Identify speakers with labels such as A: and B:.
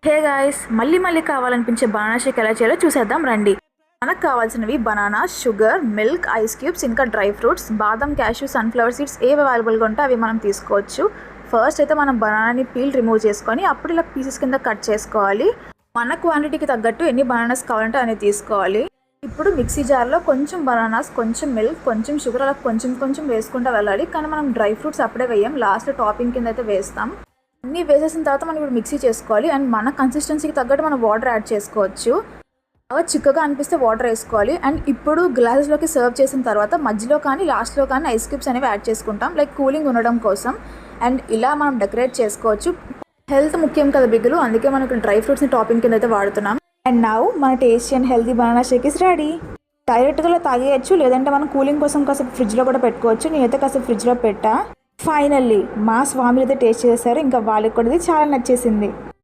A: Hey guys, మళ్ళీ కావాలనిపించే banana Sheikh ఎలా చేయాలో చూసేద్దాం రండి. మనకు కావాల్సినవి banana, sugar, milk, ice cubes, ఇంకా డ్రై ఫ్రూట్స్, బాదం, క్యాష్యూ, సన్ఫ్లవర్ సీడ్స్ ఏవి అవైలబుల్గా ఉంటే అవి మనం తీసుకోవచ్చు. ఫస్ట్ అయితే మనం బనానాని పీల్ రిమూవ్ చేసుకొని అప్పుడు ఇలా పీసెస్ కింద కట్ చేసుకోవాలి. మన క్వాంటిటీకి తగ్గట్టు ఎన్ని బనానాస్ కావాలంటే అన్ని తీసుకోవాలి. ఇప్పుడు మిక్సీ జార్లో కొంచెం బనానాస్, కొంచెం మిల్క్, కొంచెం షుగర్ అలా కొంచెం వేసుకుంటూ వెళ్ళాలి. కానీ మనం డ్రై ఫ్రూట్స్ అప్పుడే వేయం, లాస్ట్ టాపింగ్ కింద అయితే వేస్తాం. అన్నీ వేసేసిన తర్వాత మనం ఇప్పుడు మిక్సీ చేసుకోవాలి. అండ్ మన కన్సిస్టెన్సీకి తగ్గట్టు మనం వాటర్ యాడ్ చేసుకోవచ్చు. బాగా చిక్కగా అనిపిస్తే వాటర్ వేసుకోవాలి. అండ్ ఇప్పుడు గ్లాసెస్లోకి సర్వ్ చేసిన తర్వాత మధ్యలో కానీ లాస్ట్లో కానీ ఐస్ క్యూబ్స్ అనేవి యాడ్ చేసుకుంటాం, లైక్ కూలింగ్ ఉండడం కోసం. అండ్ ఇలా మనం డెకరేట్ చేసుకోవచ్చు. హెల్త్ ముఖ్యం కదా బిగ్గులు, అందుకే మనం ఇక్కడ డ్రై ఫ్రూట్స్ని టాపింగ్ కింద అయితే వాడుతున్నాం. అండ్ నౌ మన tasty and healthy banana shake is ready. డైరెక్ట్గా తాగేయచ్చు, లేదంటే మనం కూలింగ్ కోసం కాసేపు ఫ్రిడ్జ్లో కూడా పెట్టుకోవచ్చు. నేనైతే కాసేపు ఫ్రిడ్జ్లో పెట్టా. ఫైనల్లీ మా స్వామి అయితే టేస్ట్ చేశారు, ఇంకా వాళ్ళకి కూడా ఇది చాలా నచ్చేసింది.